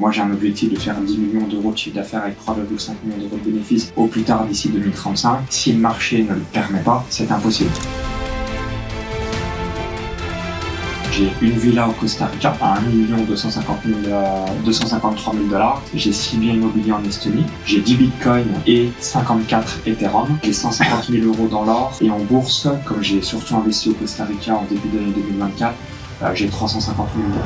Moi, j'ai un objectif de faire 10 millions d'euros de chiffre d'affaires avec 3,5 millions d'euros de bénéfices au plus tard d'ici 2035. Si le marché ne le permet pas, c'est impossible. J'ai une villa au Costa Rica à 1 253 000 $. J'ai 6 biens immobiliers en Estonie. J'ai 10 bitcoins et 54 Ethereum. J'ai 150 000 euros dans l'or. Et en bourse, comme j'ai surtout investi au Costa Rica en début d'année 2024, j'ai 350 000 euros.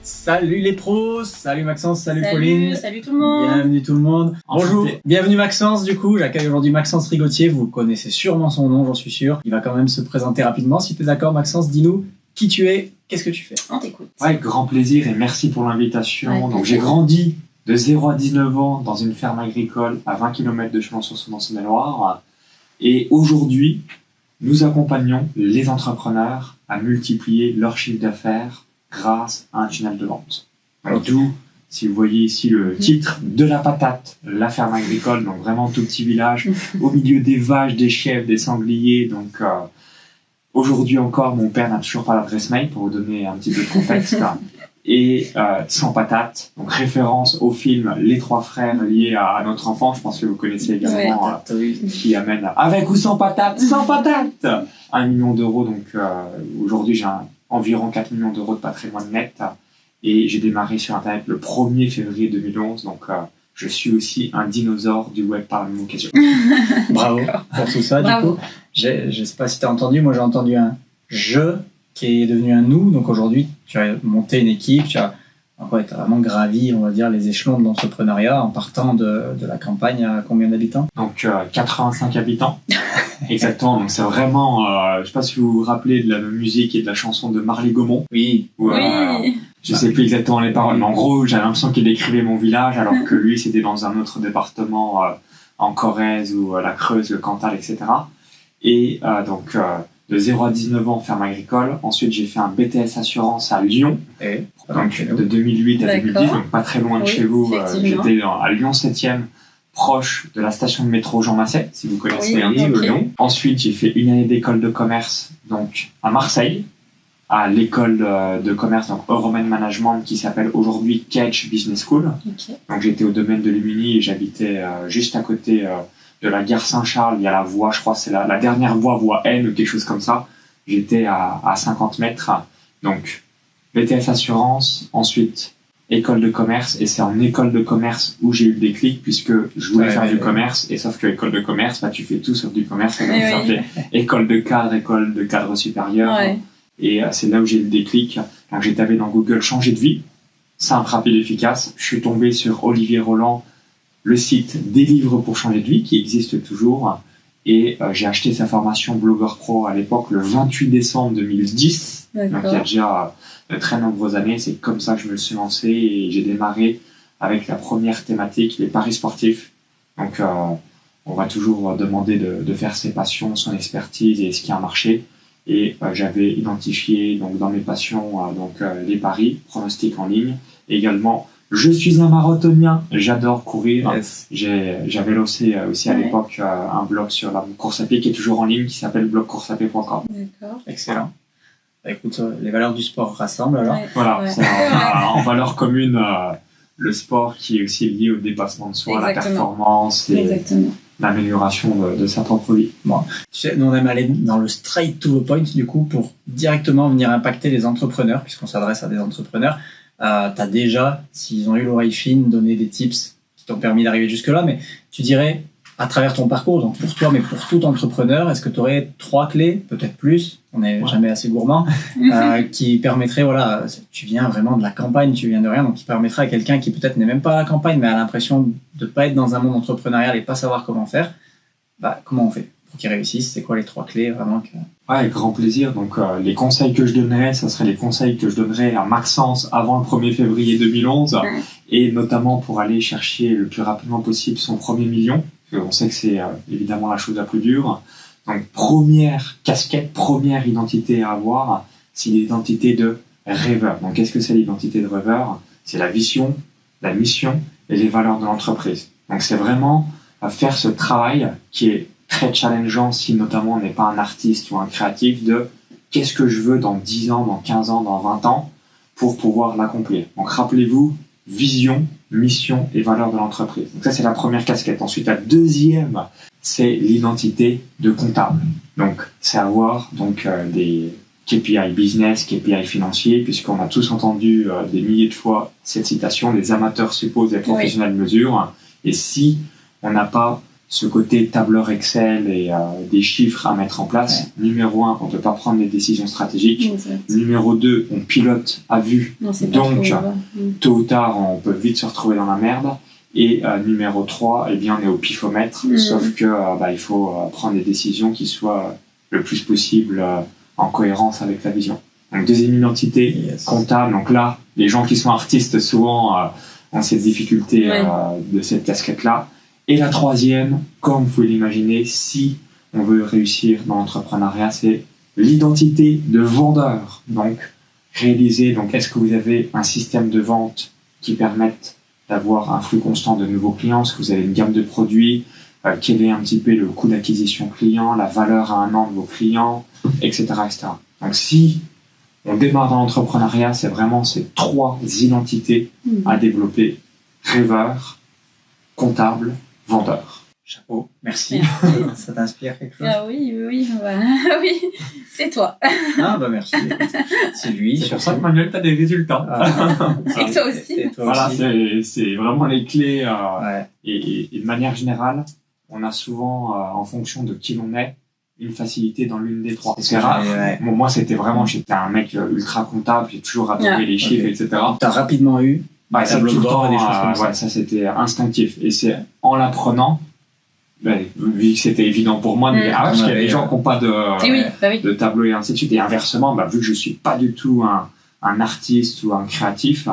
Salut les pros, salut Maxence, salut Pauline. Salut tout le monde. Bienvenue tout le monde. Bonjour, Enchanté. bienvenue Maxence du coup. J'accueille aujourd'hui Maxence Rigotier, vous connaissez sûrement son nom, j'en suis sûr. Il va quand même se présenter rapidement. Si tu es d'accord Maxence, dis-nous qui tu es, qu'est-ce que tu fais? On t'écoute. Ouais, grand plaisir et merci pour l'invitation. Ouais, Donc, plaisir. j'ai grandi de 0 à 19 ans dans une ferme agricole à 20 km de Chalon-sur-Saône en Saône-et-Loire. Et aujourd'hui, nous accompagnons les entrepreneurs à multiplier leur chiffre d'affaires grâce à un tunnel de vente. Donc, d'où, si vous voyez ici le titre, de la patate, la ferme agricole, donc vraiment tout petit village, au milieu des vaches, des chèvres, des sangliers. Donc, aujourd'hui encore, mon père n'a toujours pas d'adresse mail pour vous donner un petit peu de contexte. Et sans patate, donc référence au film Les Trois Frères liés à notre enfant, je pense que vous connaissez également, qui amène avec ou sans patate, sans patate, 1 million d'euros. Donc aujourd'hui, j'ai environ 4 millions d'euros de patrimoine net et j'ai démarré sur Internet le 1er février 2011. Donc je suis aussi un dinosaure du web par la même occasion. Bravo pour tout ça. Bravo. Du coup, je sais pas si tu as entendu, moi j'ai entendu un je qui est devenu un nous. Donc aujourd'hui, tu as monté une équipe, tu as vraiment gravi, on va dire, les échelons de l'entrepreneuriat en partant de la campagne à combien d'habitants? Donc 85 habitants. Exactement. Donc c'est vraiment, je sais pas si vous vous rappelez de la musique et de la chanson de Marley Gaumont. Oui. Où, Oui. je sais plus exactement les paroles, mais en gros, j'ai l'impression qu'il décrivait mon village, alors que lui, c'était dans un autre département, en Corrèze ou la Creuse, le Cantal, etc. Et donc, de 0 à 19 ans, ferme agricole. Ensuite, j'ai fait un BTS Assurance à Lyon, Et donc de 2008 à 2010, D'accord. donc pas très loin de Oui, chez vous. effectivement. J'étais à Lyon 7e, proche de la station de métro Jean Massé, si vous connaissez Oui, ok. Lyon. Ensuite, j'ai fait une année d'école de commerce, donc à Marseille, à l'école de commerce, donc Euroman Management, qui s'appelle aujourd'hui Catch Business School. Ok. Donc j'étais au domaine de Lumini et j'habitais juste à côté de la gare Saint-Charles. Il y a la voie, je crois, c'est la dernière voie N ou quelque chose comme ça. J'étais à 50 mètres. Donc BTS Assurance, ensuite école de commerce, et c'est en école de commerce où j'ai eu le déclic, puisque je voulais faire du commerce, et sauf que école de commerce, bah, tu fais tout sauf du commerce. Donc, Oui, ça oui. s'appelait école de cadre supérieur. Ouais. Et c'est là où j'ai eu le déclic. Donc j'ai tapé dans Google changer de vie, simple, rapide, efficace. Je suis tombé sur Olivier Roland, le site Des livres pour changer de vie, qui existe toujours. Et j'ai acheté sa formation Blogueur Pro à l'époque, le 28 décembre 2010. Donc il y a D'accord. déjà de très nombreuses années. C'est comme ça que je me suis lancé et j'ai démarré avec la première thématique, les paris sportifs. Donc on va toujours demander de faire ses passions, son expertise et ce qui a marché. Et j'avais identifié donc dans mes passions les paris, pronostics en ligne. Également, je suis un marathonien, j'adore courir. Yes. J'avais lancé aussi à Ouais. l'époque un blog sur la course à pied qui est toujours en ligne, qui s'appelle blogcourseapé.com. D'accord. Excellent. Bah, écoute, les valeurs du sport rassemblent alors. Ouais. Voilà, Ouais. c'est en valeur commune le sport qui est aussi lié au dépassement de soi, la Exactement. performance et Exactement. l'amélioration de sa propre vie. Tu sais, nous on aime aller dans le straight to the point du coup pour directement venir impacter les entrepreneurs puisqu'on s'adresse à des entrepreneurs. T'as déjà, s'ils ont eu l'oreille fine, donné des tips qui t'ont permis d'arriver jusque-là, mais tu dirais, à travers ton parcours, donc pour toi mais pour tout entrepreneur, est-ce que tu aurais 3 clés, peut-être plus, on n'est jamais assez gourmand, qui permettraient, voilà, tu viens vraiment de la campagne, tu viens de rien, donc qui permettrait à quelqu'un qui peut-être n'est même pas à la campagne mais a l'impression de pas être dans un monde entrepreneurial et pas savoir comment faire, bah, comment on fait pour qu'ils réussissent? C'est quoi les 3 clés vraiment que... Ouais, avec grand plaisir. Donc, les conseils que je donnerais, ça serait les conseils que je donnerais à Maxence avant le 1er février 2011, et notamment pour aller chercher le plus rapidement possible son premier million. On sait que c'est évidemment la chose la plus dure. Donc, première casquette, première identité à avoir, c'est l'identité de rêveur. Donc, qu'est-ce que c'est l'identité de rêveur? C'est la vision, la mission et les valeurs de l'entreprise. Donc, c'est vraiment faire ce travail qui est très challengeant si notamment on n'est pas un artiste ou un créatif de qu'est-ce que je veux dans 10 ans, dans 15 ans, dans 20 ans pour pouvoir l'accomplir. Donc rappelez-vous, vision, mission et valeur de l'entreprise. Donc ça, c'est la première casquette. Ensuite, la deuxième, c'est l'identité de comptable. Donc, c'est avoir des KPI business, KPI financier, puisqu'on a tous entendu des milliers de fois cette citation, les amateurs supposent les professionnels mesurent. Et si on n'a pas ce côté tableur Excel et des chiffres à mettre en place, numéro 1, on ne peut pas prendre des décisions stratégiques. Numéro 2, on pilote à vue. Donc, tôt ou tard, on peut vite se retrouver dans la merde. Et numéro 3, eh bien, on est au pifomètre, sauf que il faut prendre des décisions qui soient le plus possible en cohérence avec la vision. Donc, deuxième identité, comptable. Donc là, les gens qui sont artistes, souvent, ont cette difficulté de cette casquette-là. Et la troisième, comme vous pouvez l'imaginer, si on veut réussir dans l'entrepreneuriat, c'est l'identité de vendeur. Donc, est-ce que vous avez un système de vente qui permette d'avoir un flux constant de nouveaux clients? Est-ce que vous avez une gamme de produits? Quel est un petit peu le coût d'acquisition client, la valeur à un an de vos clients, etc., etc. Donc, si on démarre dans l'entrepreneuriat, c'est vraiment ces 3 identités à développer: rêveur, comptable, vendeur. Chapeau, merci. Ça t'inspire quelque chose? Ah oui, oui, c'est toi. Ah bah merci. C'est lui. C'est pour ça que Manuel, t'as des résultats. Et toi aussi. Voilà, c'est vraiment les clés. Et de manière générale, on a souvent, en fonction de qui l'on est, une facilité dans l'une des 3. C'est rare. Bon, moi, j'étais un mec ultra comptable, j'ai toujours adoré les chiffres, etc. T'as rapidement eu c'est tout le temps, des choses comme ça. Ça, c'était instinctif. Et c'est en l'apprenant, vu que c'était évident pour moi, parce qu'il y a des gens qui n'ont pas de tableau et ainsi de suite. Et inversement, vu que je suis pas du tout un artiste ou un créatif,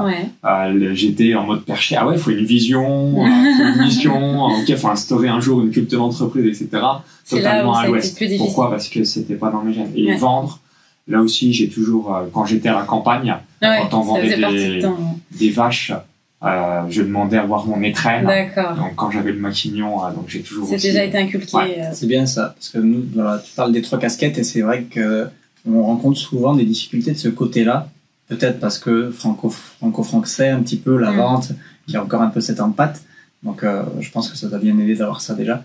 j'étais en mode perché. Ah ouais, il faut une vision, faut une mission, il faut instaurer un jour une culture d'entreprise, etc. C'est totalement là où à l'ouest. Pourquoi? Parce que c'était pas dans mes gènes. Et vendre, là aussi, j'ai toujours, quand j'étais à la campagne, quand on vendait des vaches, je demandais à voir mon étrenne. D'accord. Donc quand j'avais le maquignon, donc j'ai toujours. C'est déjà été inculqué. C'est bien ça, parce que nous, tu parles des 3 casquettes et c'est vrai que on rencontre souvent des difficultés de ce côté-là. Peut-être parce que franco-français, un petit peu, la vente, qui a encore un peu cette empathie. Donc, je pense que ça t'a bien aidé d'avoir ça déjà.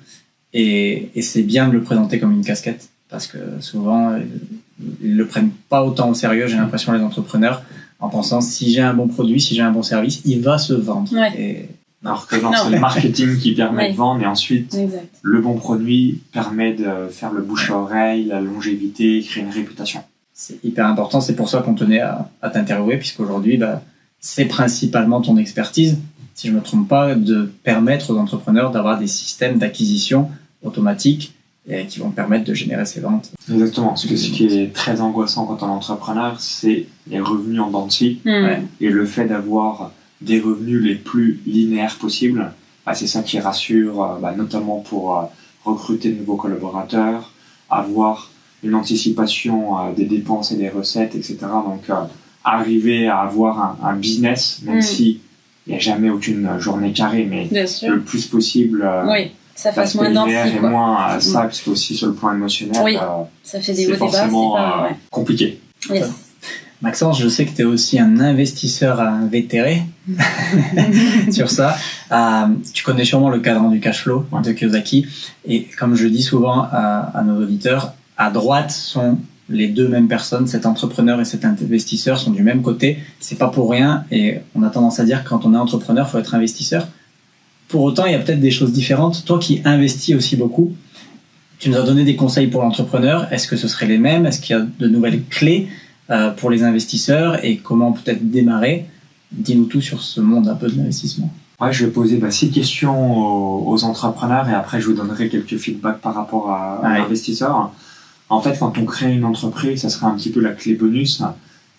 Et c'est bien de le présenter comme une casquette, parce que souvent, ils le prennent pas autant au sérieux, j'ai l'impression, les entrepreneurs, en pensant, si j'ai un bon produit, si j'ai un bon service, il va se vendre. Alors que c'est le marketing qui permet de vendre, et ensuite, le bon produit permet de faire le bouche à oreille, la longévité, créer une réputation. C'est hyper important, c'est pour ça qu'on tenait à t'interviewer, puisqu'aujourd'hui, c'est principalement ton expertise, si je ne me trompe pas, de permettre aux entrepreneurs d'avoir des systèmes d'acquisition automatiques et qui vont permettre de générer ces ventes. Exactement, parce que ce qui est très angoissant quand on est entrepreneur, c'est les revenus en dents de scie, et le fait d'avoir des revenus les plus linéaires possibles, c'est ça qui rassure, notamment pour recruter de nouveaux collaborateurs, avoir une anticipation des dépenses et des recettes, etc. Donc, arriver à avoir un business, même si il n'y a jamais aucune journée carrée, mais le plus possible, ça fasse moins d'enfants, et moins ça, parce qu'aussi sur le plan émotionnel, ça fait des hauts, des bas, forcément compliqué. Yes. Maxence, je sais que tu es aussi un investisseur invétéré sur ça. Tu connais sûrement le cadran du cash flow de Kiyosaki. Et comme je dis souvent à nos auditeurs, à droite sont les 2 mêmes personnes, cet entrepreneur et cet investisseur sont du même côté. C'est pas pour rien, et on a tendance à dire que quand on est entrepreneur, il faut être investisseur. Pour autant, il y a peut-être des choses différentes. Toi qui investis aussi beaucoup, tu nous as donné des conseils pour l'entrepreneur. Est-ce que ce seraient les mêmes? Est-ce qu'il y a de nouvelles clés pour les investisseurs, et comment peut-être démarrer? Dis-nous tout sur ce monde un peu de l'investissement. Ouais, je vais poser 6 questions aux entrepreneurs, et après je vous donnerai quelques feedbacks par rapport aux investisseurs. En fait, quand on crée une entreprise, ça sera un petit peu la clé bonus.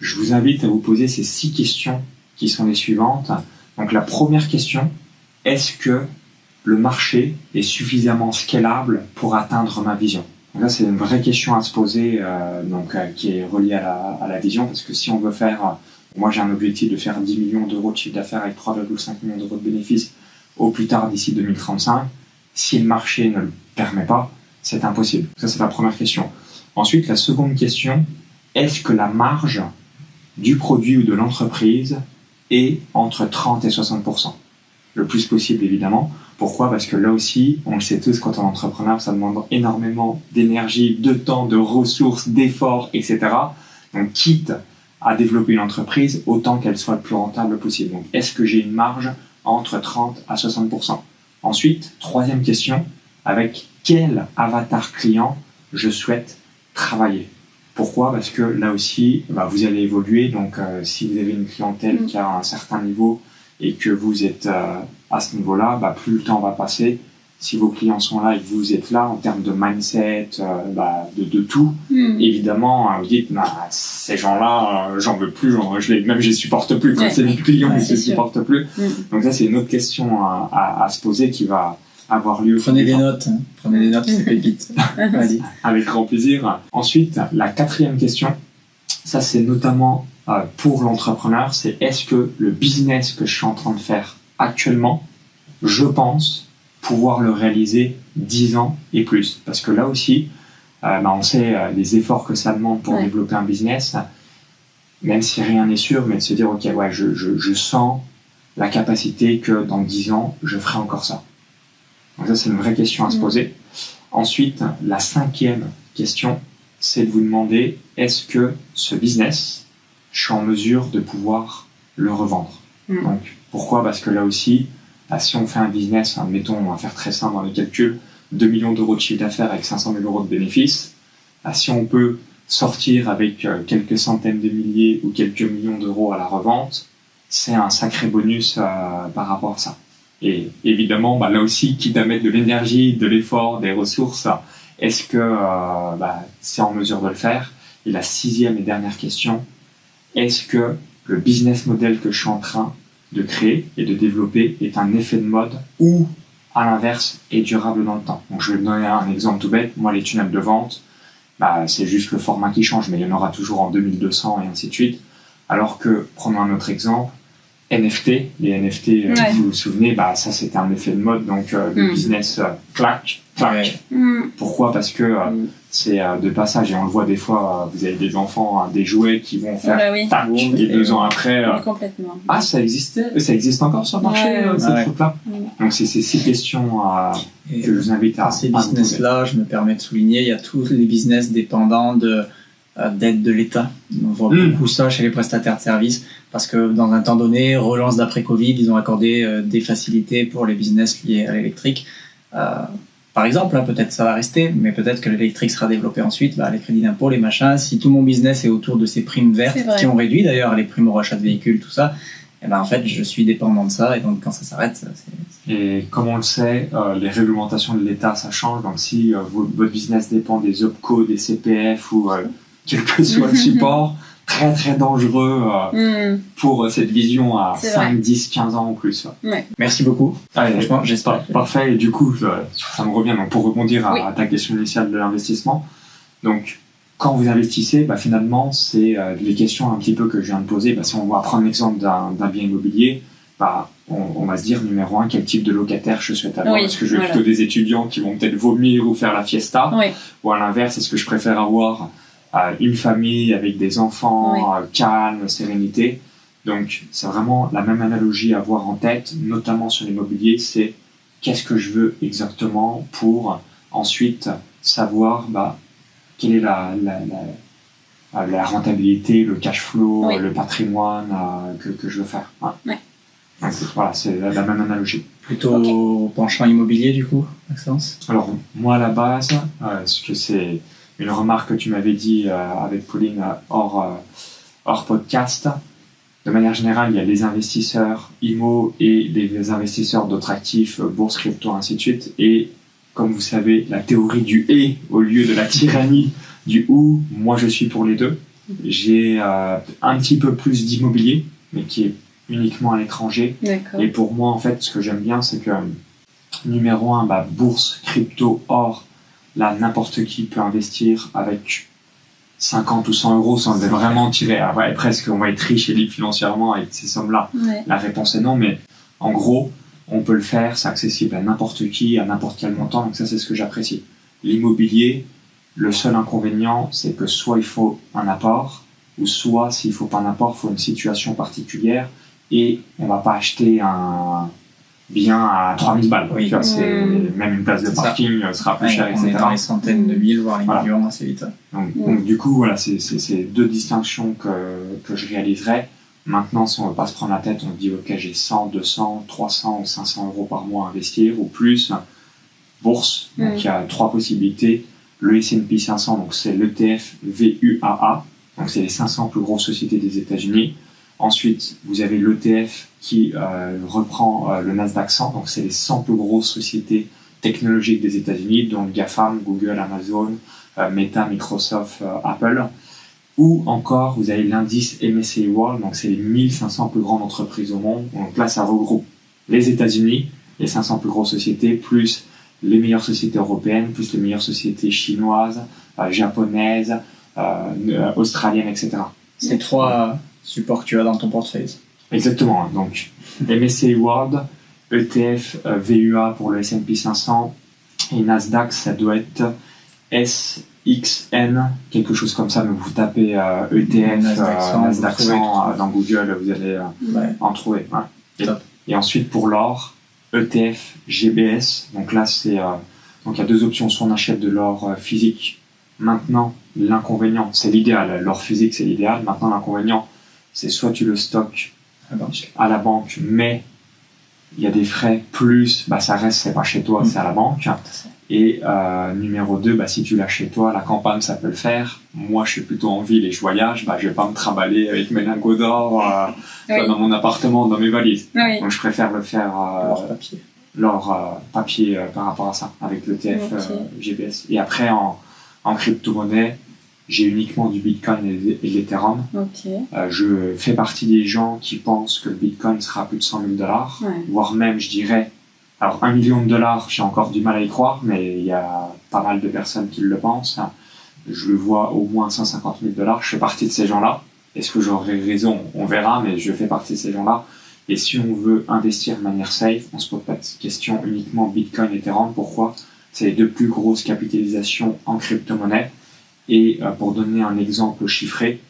Je vous invite à vous poser ces 6 questions qui sont les suivantes. Donc la première question, est-ce que le marché est suffisamment scalable pour atteindre ma vision? Donc là, c'est une vraie question à se poser, qui est reliée à la vision, parce que si on veut faire, moi j'ai un objectif de faire 10 millions d'euros de chiffre d'affaires avec 3,5 millions d'euros de bénéfices au plus tard d'ici 2035, si le marché ne le permet pas, c'est impossible. Ça, c'est la première question. Ensuite, la seconde question, est-ce que la marge du produit ou de l'entreprise et entre 30 et 60%. Le plus possible, évidemment. Pourquoi? Parce que là aussi, on le sait tous, quand on est entrepreneur, ça demande énormément d'énergie, de temps, de ressources, d'efforts, etc. Donc, quitte à développer une entreprise, autant qu'elle soit le plus rentable possible. Donc, est-ce que j'ai une marge entre 30 à 60%? Ensuite, troisième question, avec quel avatar client je souhaite travailler? Pourquoi? Parce que là aussi, vous allez évoluer. Donc, si vous avez une clientèle qui a un certain niveau et que vous êtes à ce niveau-là, plus le temps va passer. Si vos clients sont là et que vous êtes là en termes de mindset, de tout, évidemment, vous dites, ces gens-là, j'en veux plus, je les supporte plus. Quand c'est les clients, je les supporte plus. Donc ça, c'est une autre question à se poser qui va avoir lieu. Prenez des notes, c'est pépite. Vas-y. Avec grand plaisir. Ensuite, la quatrième question, ça c'est notamment pour l'entrepreneur, c'est est-ce que le business que je suis en train de faire actuellement, je pense pouvoir le réaliser 10 ans et plus. Parce que là aussi, on sait les efforts que ça demande pour développer un business, même si rien n'est sûr, mais de se dire, ok, je sens la capacité que dans 10 ans, je ferai encore ça. Donc ça, c'est une vraie question à se poser. Ensuite, la cinquième question, c'est de vous demander, est-ce que ce business, je suis en mesure de pouvoir le revendre? Donc, pourquoi? Parce que là aussi, si on fait un business, admettons, on va faire très simple dans les calculs, 2 millions d'euros de chiffre d'affaires avec 500 000 euros de bénéfices, si on peut sortir avec quelques centaines de milliers ou quelques millions d'euros à la revente, c'est un sacré bonus par rapport à ça. Et évidemment, là aussi, quitte à mettre de l'énergie, de l'effort, des ressources, est-ce que c'est en mesure de le faire? Et la sixième et dernière question, est-ce que le business model que je suis en train de créer et de développer est un effet de mode ou, à l'inverse, est durable dans le temps? Donc, je vais vous donner un exemple tout bête. Moi, les tunnels de vente, c'est juste le format qui change, mais il y en aura toujours en 2200 et ainsi de suite. Alors que, prenons un autre exemple, NFT, les NFT, vous vous souvenez, ça c'était un effet de mode, donc le business clac. Pourquoi? Parce que c'est de passage, et on le voit des fois, vous avez des enfants, des jouets qui vont faire tac, et 2 ans après, complètement. ça existe encore sur le marché, ces trucs-là. Donc c'est ces 6 questions que je vous invite à ces business-là, je me permets de souligner, il y a tous les business dépendants d'aide de l'État. On voit beaucoup ça chez les prestataires de services parce que dans un temps donné, relance d'après Covid, ils ont accordé des facilités pour les business liés à l'électrique. Par exemple, peut-être ça va rester, mais peut-être que l'électrique sera développé ensuite, les crédits d'impôt, les machins. Si tout mon business est autour de ces primes vertes, qui ont réduit d'ailleurs les primes au rachat de véhicules, tout ça, en fait, je suis dépendant de ça, et donc quand ça s'arrête, Et comme on le sait, les réglementations de l'État, ça change. Donc si votre business dépend des OPCO, des CPF ou quel que soit le support, très très dangereux pour cette vision à 5, 10, 15 ans ou plus. Merci beaucoup. Franchement, j'espère. Parfait. Et du coup, ça me revient. Donc, pour rebondir à ta question initiale de l'investissement, donc quand vous investissez, finalement, c'est les questions un petit peu que je viens de poser. Si on va prendre l'exemple d'un bien immobilier, on va se dire, numéro 1, quel type de locataire je souhaite avoir. Est-ce que je veux plutôt des étudiants qui vont peut-être vomir ou faire la fiesta? Ou à l'inverse, est-ce que je préfère avoir une famille avec des enfants, calme, sérénité? Donc, c'est vraiment la même analogie à avoir en tête, notamment sur l'immobilier, c'est qu'est-ce que je veux exactement pour ensuite savoir quelle est la rentabilité, le cash flow, le patrimoine que je veux faire. Donc, voilà, c'est la même analogie. Plutôt penchant immobilier, du coup, Maxence? Alors, moi, à la base, ce que c'est une remarque que tu m'avais dit avec Pauline hors podcast. De manière générale, il y a les investisseurs IMO et les investisseurs d'autres actifs, bourse, crypto, ainsi de suite. Et comme vous savez, la théorie du et au lieu de la tyrannie du ou, moi je suis pour les deux. J'ai un petit peu plus d'immobilier, mais qui est uniquement à l'étranger. Et pour moi, en fait, ce que j'aime bien, c'est que numéro 1, bourse, crypto, or, là, n'importe qui peut investir avec 50 ou 100 euros sans vraiment tirer. Presque, on va être riche et libre financièrement avec ces sommes-là. La réponse est non, mais en gros, on peut le faire, c'est accessible à n'importe qui, à n'importe quel montant, donc ça, c'est ce que j'apprécie. L'immobilier, le seul inconvénient, c'est que soit il faut un apport, ou soit, s'il faut pas un apport, il faut une situation particulière, et on va pas acheter un bien à 3000 balles. Oui. Tu vois, même une place de parking sera plus chère, on etc. est dans les centaines de mille, voire les millions assez vite. Donc, du coup, voilà, c'est deux distinctions que je réaliserai. Maintenant, si on ne veut pas se prendre la tête, on dit ok, j'ai 100, 200, 300 ou 500 euros par mois à investir ou plus. Bourse, donc il y a 3 possibilités. Le S&P 500, donc c'est l'ETF VUAA, donc c'est les 500 plus grosses sociétés des États-Unis. Ensuite, vous avez l'ETF qui reprend le Nasdaq 100, donc c'est les 100 plus grosses sociétés technologiques des États-Unis, dont le GAFAM, Google, Amazon, Meta, Microsoft, Apple. Ou encore, vous avez l'indice MSCI World, donc c'est les 1500 plus grandes entreprises au monde. Donc là, ça regroupe les États-Unis, les 500 plus grosses sociétés, plus les meilleures sociétés européennes, plus les meilleures sociétés chinoises, japonaises, australiennes, etc. C'est 3 supports que tu as dans ton portefeuille. Exactement. Donc, MSCI World, ETF, VUA pour le S&P 500 et Nasdaq, ça doit être SXN, quelque chose comme ça. Mais vous tapez ETF, Nasdaq 100 dans Google, vous allez en trouver. Ouais. Et ensuite, pour l'or, ETF, GBS. Donc là, donc il y a 2 options. Soit on achète de l'or physique. Maintenant, l'inconvénient, c'est l'idéal. L'or physique, c'est l'idéal. Maintenant, l'inconvénient, c'est soit tu le stockes à la banque, mais il y a des frais, plus ça reste, c'est pas chez toi, c'est à la banque. Et numéro 2, si tu l'as chez toi, la campagne, ça peut le faire. Moi, je suis plutôt en ville et je voyage, je vais pas me trimballer avec mes lingots d'or dans mon appartement, dans mes valises. Oui. Donc, je préfère le faire l'or papier par rapport à ça, avec le TF GBS. Et après, en crypto-monnaie, j'ai uniquement du Bitcoin et de l'Ethereum. Je fais partie des gens qui pensent que le Bitcoin sera à plus de 100 000 $, voire même, je dirais, alors 1 million de $, j'ai encore du mal à y croire, mais il y a pas mal de personnes qui le pensent. Je le vois au moins 150 000 $. Je fais partie de ces gens-là. Est-ce que j'aurai raison? On verra, mais je fais partie de ces gens-là. Et si on veut investir de manière safe, on se pose pas de question uniquement Bitcoin et Ethereum. Pourquoi? C'est les 2 plus grosses capitalisations en crypto-monnaie. Et pour donner un exemple chiffré,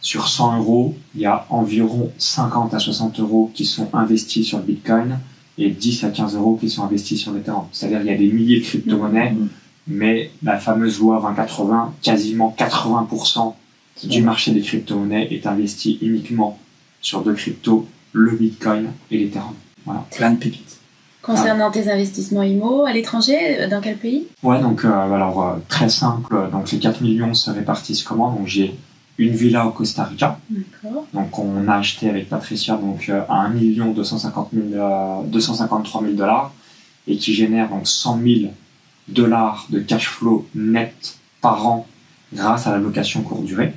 sur 100 euros, il y a environ 50 à 60 euros qui sont investis sur le Bitcoin et 10 à 15 euros qui sont investis sur l'Ethereum. C'est-à-dire qu'il y a des milliers de crypto-monnaies, mais la fameuse loi 20-80, quasiment 80% du marché des crypto-monnaies est investi uniquement sur 2 cryptos, le Bitcoin et l'Ethereum. Voilà. Plein de pépites. Concernant tes investissements IMO à l'étranger, dans quel pays? Ouais, donc très simple. Donc les 4 millions se répartissent comment? Donc j'ai une villa au Costa Rica. D'accord. Donc on a acheté avec Patricia à 1 253 000 $ et qui génère donc 100 000 $ de cash flow net par an grâce à la location courte durée.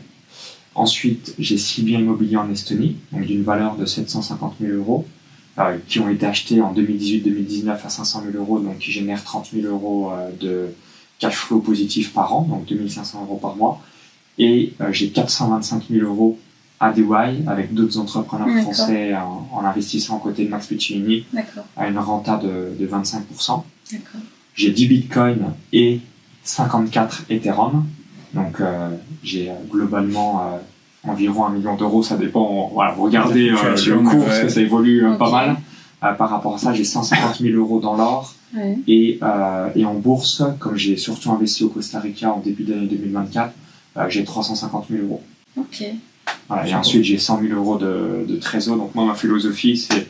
Ensuite, j'ai 6 biens immobiliers en Estonie, donc d'une valeur de 750 000 €. Qui ont été achetés en 2018-2019 à 500 000 €, donc qui génèrent 30 000 € de cash flow positif par an, donc 2 500 € par mois. Et j'ai 425 000 € à Dubaï avec d'autres entrepreneurs français en investissant aux côtés de Max Piccinini à une renta de 25%. J'ai 10 bitcoins et 54 Ethereum. Donc j'ai globalement environ 1 million d'euros, ça dépend. Voilà, vous regardez le cours, parce que ça évolue pas mal. Par rapport à ça, j'ai 150 000 € dans l'or. Et en bourse, comme j'ai surtout investi au Costa Rica en début d'année 2024, j'ai 350 000 €. Voilà, et ensuite, j'ai 100 000 € de trésor. Donc moi, ma philosophie, c'est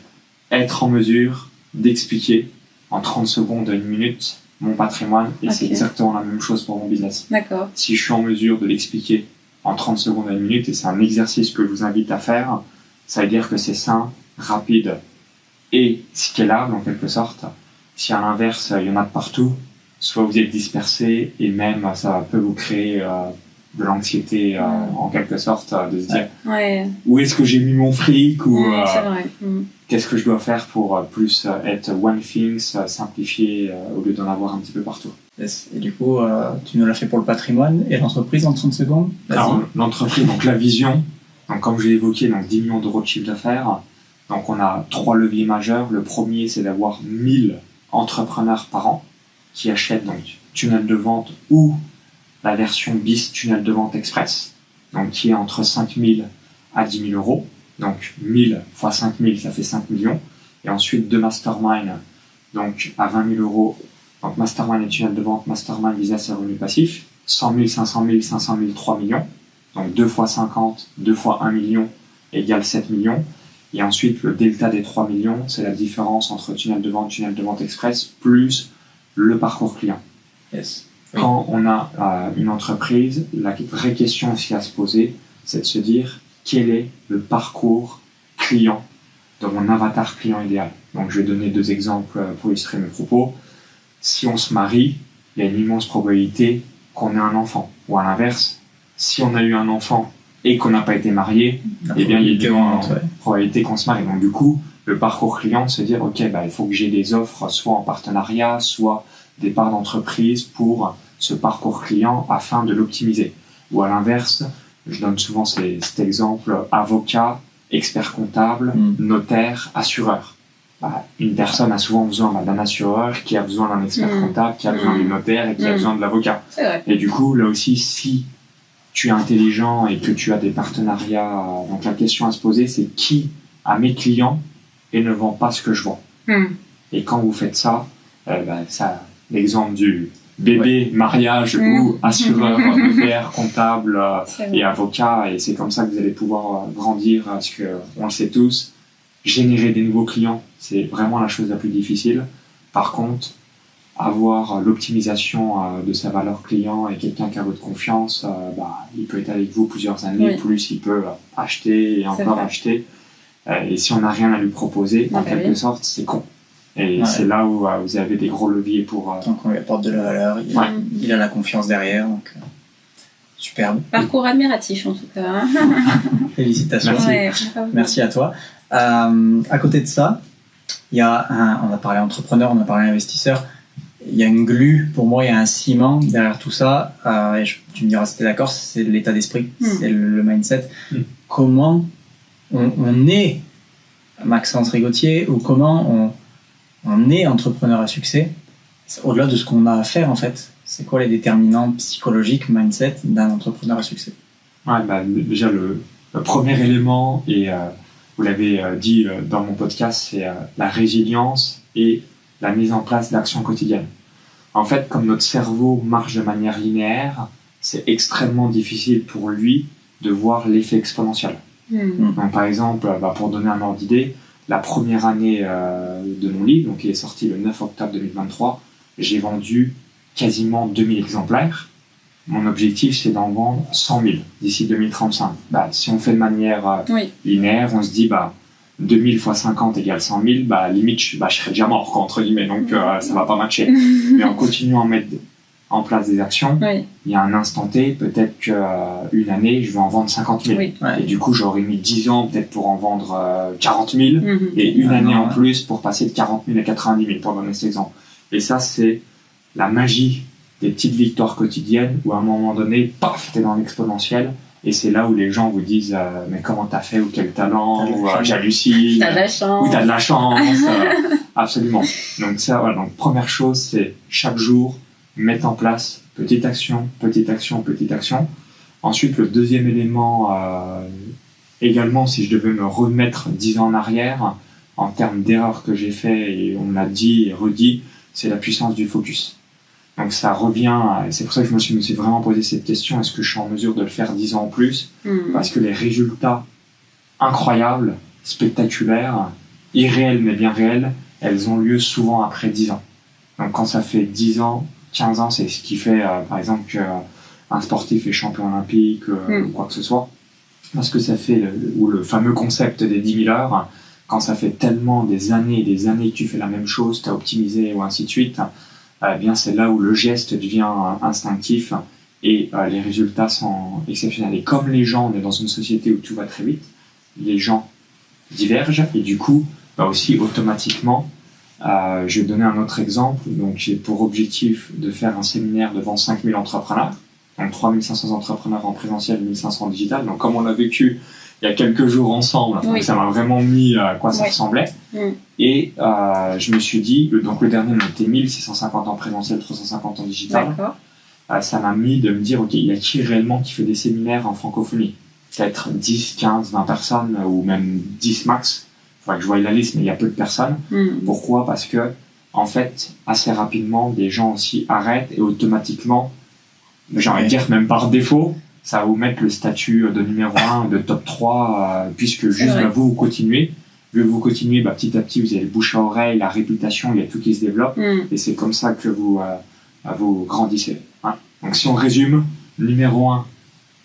être en mesure d'expliquer en 30 secondes à 1 minute mon patrimoine. Et c'est exactement la même chose pour mon business. Si je suis en mesure de l'expliquer en 30 secondes à 1 minute, et c'est un exercice que je vous invite à faire, ça veut dire que c'est simple, rapide et scalable en quelque sorte. Si à l'inverse, il y en a de partout, soit vous êtes dispersé et même ça peut vous créer de l'anxiété en quelque sorte, de se dire où est-ce que j'ai mis mon fric ou qu'est-ce que je dois faire pour plus être one thing, simplifié au lieu d'en avoir un petit peu partout. Yes. Et du coup, tu nous l'as fait pour le patrimoine et l'entreprise en 30 secondes. Alors, l'entreprise, donc la vision, donc comme je l'ai évoqué, donc 10 millions d'euros de chiffre d'affaires. Donc on a 3 leviers majeurs. Le premier, c'est d'avoir 1000 entrepreneurs par an qui achètent donc tunnel de vente ou la version BIS tunnel de vente express, donc qui est entre 5 000 à 10 000 €. Donc 1000 fois 5000, ça fait 5 millions. Et ensuite 2 mastermind, donc à 20 000 euros. Donc mastermind et tunnel de vente, mastermind business et revenu passif. 100 000, 500 000, 500 000, 3 millions. Donc 2 fois 50, 2 fois 1 million égale 7 millions. Et ensuite, le delta des 3 millions, c'est la différence entre tunnel de vente express, plus le parcours client. Yes. Quand on a une entreprise, la vraie question aussi à se poser, c'est de se dire quel est le parcours client de mon avatar client idéal. Donc je vais donner 2 exemples pour illustrer mes propos. Si on se marie, il y a une immense probabilité qu'on ait un enfant. Ou à l'inverse, si on a eu un enfant et qu'on n'a pas été marié, eh bien, il y a une probabilité qu'on se marie. Donc, du coup, le parcours client, se dire, OK, il faut que j'ai des offres, soit en partenariat, soit des parts d'entreprise pour ce parcours client afin de l'optimiser. Ou à l'inverse, je donne souvent cet exemple, avocat, expert comptable, notaire, assureur. Une personne a souvent besoin d'un assureur, qui a besoin d'un expert comptable, qui a besoin du notaire et qui a besoin de l'avocat. Et du coup, là aussi, si tu es intelligent et que tu as des partenariats, donc la question à se poser, c'est qui a mes clients et ne vend pas ce que je vends. Et quand vous faites ça, l'exemple du bébé, mariage ou assureur, notaire, comptable et avocat, et c'est comme ça que vous allez pouvoir grandir, parce que on le sait tous, générer des nouveaux clients, c'est vraiment la chose la plus difficile. Par contre, avoir l'optimisation de sa valeur client et quelqu'un qui a votre confiance, il peut être avec vous plusieurs années, plus il peut acheter et encore acheter. Et si on n'a rien à lui proposer, en quelque sorte, c'est con. Et c'est là où vous avez des gros leviers pour... Tant qu'on lui apporte de la valeur, il a la confiance derrière. Donc, superbe. Parcours admiratif, en tout cas. Félicitations. Merci à toi. À côté de ça, il y a on a parlé entrepreneur, on a parlé investisseur. Il y a une glue, pour moi, il y a un ciment derrière tout ça. Et tu me diras si tu es d'accord, c'est l'état d'esprit, c'est le mindset. Comment on est Maxence Rigotier, ou comment on est entrepreneur à succès, au-delà de ce qu'on a à faire en fait. C'est quoi les déterminants psychologiques, mindset d'un entrepreneur à succès? Déjà, le premier élément, et vous l'avez dit dans mon podcast, c'est la résilience et la mise en place d'actions quotidiennes. En fait, comme notre cerveau marche de manière linéaire, c'est extrêmement difficile pour lui de voir l'effet exponentiel. Donc, par exemple, pour donner un ordre d'idée, la première année de mon livre, donc, qui est sorti le 9 octobre 2023, j'ai vendu quasiment 2000 exemplaires. Mon objectif, c'est d'en vendre 100 000 d'ici 2035. Si on fait de manière linéaire, on se dit 2000 fois 50 égale 100 000, limite, je serais déjà mort, quoi, entre guillemets, donc ça va pas matcher. Mais en continuant à mettre en place des actions, il y a un instant T, peut-être qu'une année, je vais en vendre 50 000. Et du coup, j'aurais mis 10 ans peut-être pour en vendre 40 000, et une année en plus pour passer de 40 000 à 90 000, pour donner cet exemple. Et ça, c'est la magie des petites victoires quotidiennes où à un moment donné, paf, t'es dans l'exponentiel. Et c'est là où les gens vous disent mais comment t'as fait, ou quel talent, ou j'hallucine, t'as de la chance, ou t'as de la chance. Absolument. Donc ça, donc première chose, c'est chaque jour mettre en place petite action, petite action, petite action. Ensuite, le deuxième élément, également, si je devais me remettre 10 ans en arrière, en termes d'erreurs que j'ai fait, et on l'a dit et redit, c'est la puissance du focus. Donc ça revient, c'est pour ça que je me suis vraiment posé cette question, est-ce que je suis en mesure de le faire 10 ans en plus? Parce que les résultats incroyables, spectaculaires, irréels mais bien réels, elles ont lieu souvent après 10 ans. Donc quand ça fait 10 ans, 15 ans, c'est ce qui fait par exemple qu'un sportif est champion olympique ou quoi que ce soit. Parce que ça fait, ou le fameux concept des 10 000 heures, quand ça fait tellement des années et des années que tu fais la même chose, tu as optimisé ou ainsi de suite, bien c'est là où le geste devient instinctif et les résultats sont exceptionnels. Et comme les gens, on est dans une société où tout va très vite, les gens divergent et du coup, aussi automatiquement, je vais donner un autre exemple. Donc j'ai pour objectif de faire un séminaire devant 5000 entrepreneurs, donc 3500 entrepreneurs en présentiel, 1500 en digital. Donc comme on l'a vécu il y a quelques jours ensemble, donc ça m'a vraiment mis à quoi ça ressemblait. Et je me suis dit, donc le dernier on était 1650 en présentiel, 350 en digital. Ça m'a mis de me dire, ok, il y a qui réellement qui fait des séminaires en francophonie? peut-être 10, 15, 20 personnes ou même 10 max. Il faudrait que je voie la liste, mais il y a peu de personnes. Pourquoi? Parce que, en fait, assez rapidement, des gens aussi arrêtent et automatiquement, j'ai envie de dire même par défaut, ça va vous mettre le statut de numéro 1, de top 3, puisque juste vous continuez. Vu que vous continuez, petit à petit, vous avez le bouche à oreille, la réputation, il y a tout qui se développe. Et c'est comme ça que vous grandissez. Hein. Donc si on résume, numéro 1,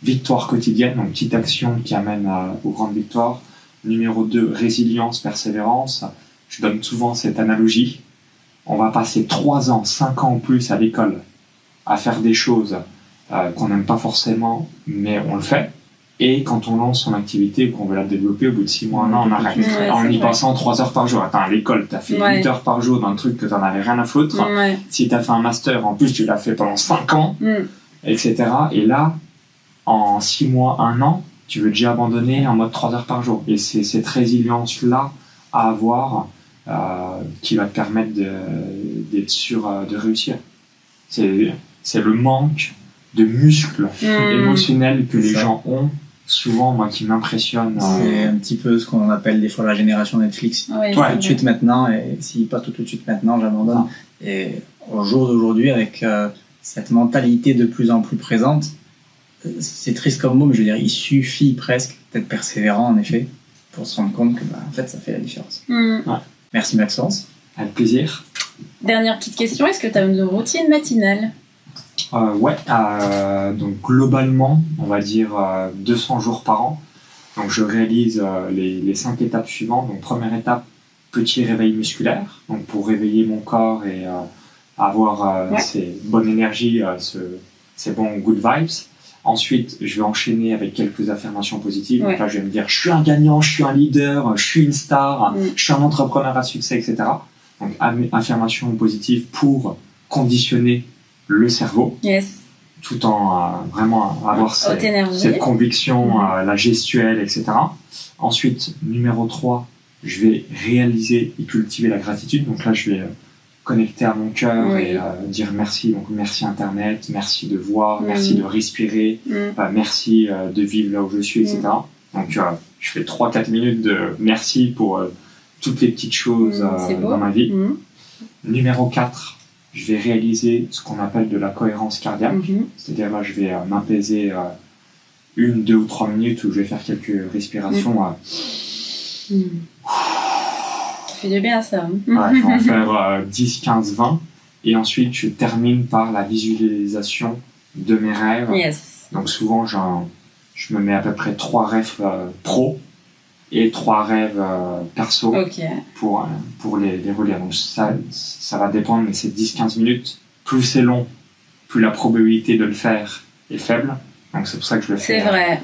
victoire quotidienne, donc petite action qui amène aux grandes victoires. Numéro 2, résilience, persévérance. Je donne souvent cette analogie. On va passer 3 ans, 5 ans en plus à l'école à faire des choses qu'on n'aime pas forcément, mais on le fait. Et quand on lance son activité ou qu'on veut la développer, au bout de 6 mois, 1 an, on arrête. En y passant 3 heures par jour. Attends, à l'école, t'as fait 8 heures par jour dans un truc que t'en avais rien à foutre. Si t'as fait un master, en plus, tu l'as fait pendant 5 ans, etc. Et là, en 6 mois, 1 an, tu veux déjà abandonner en mode 3 heures par jour. Et c'est cette résilience-là à avoir qui va te permettre d'être sûr de réussir. C'est le manque de muscles émotionnels que les gens ont, souvent, moi, qui m'impressionne. C'est un petit peu ce qu'on appelle des fois la génération Netflix. Tout de suite maintenant, et si pas tout de suite maintenant, j'abandonne. Et au jour d'aujourd'hui, avec cette mentalité de plus en plus présente, c'est triste comme mot, mais je veux dire, il suffit presque d'être persévérant, en effet, pour se rendre compte que, en fait, ça fait la différence. Merci Maxence. Avec plaisir. Dernière petite question, est-ce que tu as une routine matinale? Donc globalement, on va dire 200 jours par an. Donc je réalise les 5 étapes suivantes. Donc première étape, petit réveil musculaire, donc pour réveiller mon corps et avoir ces bonnes énergies, ces bons good vibes. Ensuite, je vais enchaîner avec quelques affirmations positives. Donc là, je vais me dire, je suis un gagnant, je suis un leader, je suis une star, je suis un entrepreneur à succès, etc. Donc affirmations positives pour conditionner le cerveau, tout en vraiment avoir cette conviction, la gestuelle, etc. Ensuite, numéro 3, je vais réaliser et cultiver la gratitude. Donc là, je vais connecter à mon cœur et dire merci. Donc merci Internet, merci de voir, merci de respirer, merci de vivre là où je suis, etc. Donc je fais 3-4 minutes de merci pour toutes les petites choses dans ma vie. Numéro 4, je vais réaliser ce qu'on appelle de la cohérence cardiaque. C'est-à-dire là, je vais m'apaiser 1, 2 ou 3 minutes où je vais faire quelques respirations. Ça fait du bien ça. Je vais en faire 10, 15, 20. Et ensuite, je termine par la visualisation de mes rêves. Donc souvent, je me mets à peu près 3 rêves pro et 3 rêves perso pour les relire. Donc ça va dépendre, mais c'est 10-15 minutes. Plus c'est long, plus la probabilité de le faire est faible. Donc c'est pour ça que je le fais. C'est vrai.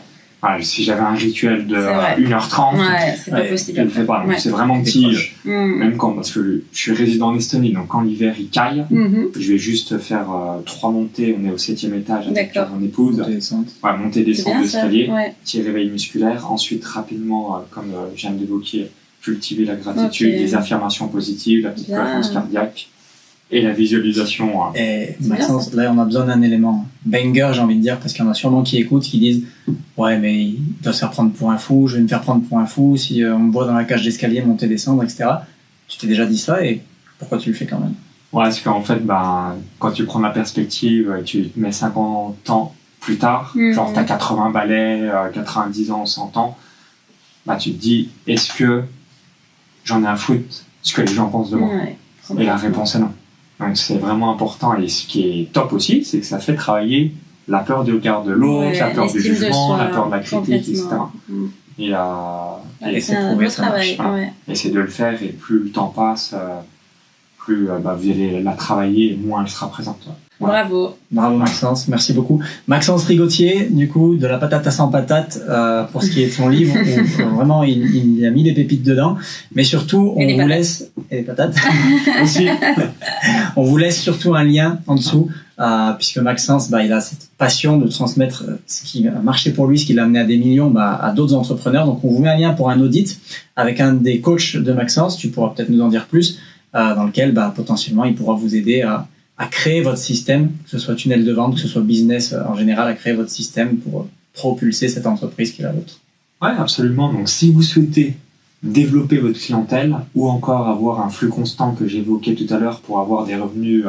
Si j'avais un rituel de 1h30, c'est pas possible. Je le fais pas. Donc c'est vraiment petit. Même parce que je suis résident en Estonie, donc quand l'hiver il caille, je vais juste faire 3 montées. On est au 7e étage avec mon épouse. Montée descente d'escalier, petit réveil musculaire. Ensuite rapidement, comme je viens d'évoquer, cultiver la gratitude, les affirmations positives, la petite cohérence cardiaque. Et la visualisation. Et Maxence, là on a besoin d'un élément banger, j'ai envie de dire, parce qu'il y en a sûrement qui écoutent, qui disent ouais mais il doit se faire prendre pour un fou, je vais me faire prendre pour un fou si on me voit dans la cage d'escalier monter descendre, etc. Tu t'es déjà dit ça et pourquoi tu le fais quand même? Parce qu'en fait quand tu prends la perspective, tu te mets 50 ans plus tard, genre t'as 80 balais, 90 ans, 100 ans, tu te dis est-ce que j'en ai à foutre ce que les gens pensent de moi? Et la réponse est non. Donc c'est vraiment important, et ce qui est top aussi, c'est que ça fait travailler la peur du regard de l'autre, la peur du jugement, la peur de la critique, etc. Et c'est prouvé, ça marche. Et c'est de le faire, et plus le temps passe, plus vous allez la travailler, et moins elle sera présente. Bravo Maxence, merci beaucoup. Maxence Rigotier, du coup, de la patate à 100 patates, pour ce qui est de son livre, où vraiment il a mis des pépites dedans, mais surtout on vous laisse, et des patates aussi, on vous laisse surtout un lien en dessous, puisque Maxence, il a cette passion de transmettre ce qui a marché pour lui, ce qui l'a amené à des millions, à d'autres entrepreneurs. Donc on vous met un lien pour un audit avec un des coachs de Maxence, tu pourras peut-être nous en dire plus, dans lequel potentiellement il pourra vous aider à créer votre système, que ce soit tunnel de vente, que ce soit business en général, à créer votre système propulser cette entreprise qui est la vôtre. Ouais, absolument. Donc, si vous souhaitez développer votre clientèle ou encore avoir un flux constant que j'évoquais tout à l'heure pour avoir des revenus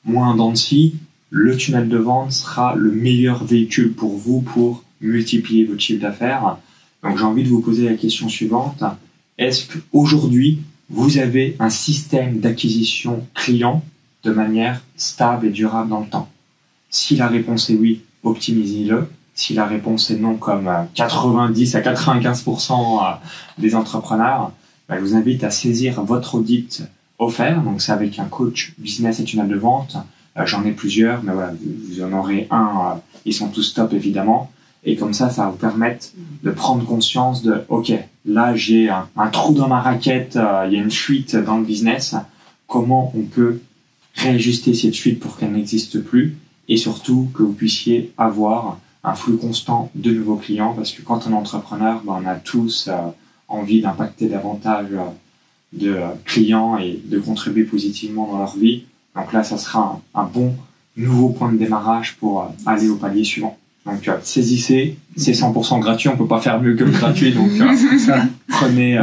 moins en dents de scie, le tunnel de vente sera le meilleur véhicule pour vous pour multiplier votre chiffre d'affaires. Donc, j'ai envie de vous poser la question suivante. Est-ce qu'aujourd'hui, vous avez un système d'acquisition client de manière stable et durable dans le temps? Si la réponse est oui, optimisez-le. Si la réponse est non, comme 90 à 95% des entrepreneurs, je vous invite à saisir votre audit offert. Donc, c'est avec un coach business et tunnel de vente. J'en ai plusieurs, mais voilà, vous en aurez un. Ils sont tous top, évidemment. Et comme ça va vous permettre de prendre conscience de, OK, là, j'ai un trou dans ma raquette, il y a une fuite dans le business. Comment on peut réajuster cette fuite pour qu'elle n'existe plus? Et surtout, que vous puissiez avoir un flux constant de nouveaux clients, parce que quand on est entrepreneur, on a tous envie d'impacter davantage de clients et de contribuer positivement dans leur vie. Donc là, ça sera un bon nouveau point de démarrage pour aller au palier suivant. Donc saisissez, c'est 100% gratuit, on peut pas faire mieux que le gratuit, donc prenez.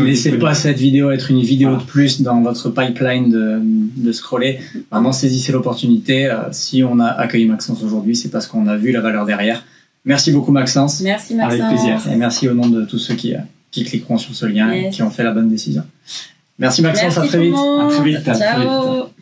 Laissez pas cette vidéo être une vidéo de plus dans votre pipeline de scroller. Vraiment saisissez l'opportunité. Si on a accueilli Maxence aujourd'hui, c'est parce qu'on a vu la valeur derrière. Merci beaucoup Maxence. Merci Maxence. Avec plaisir. Et merci au nom de tous ceux qui cliqueront sur ce lien et qui ont fait la bonne décision. Merci Maxence, merci à très vite. À très vite. Ciao.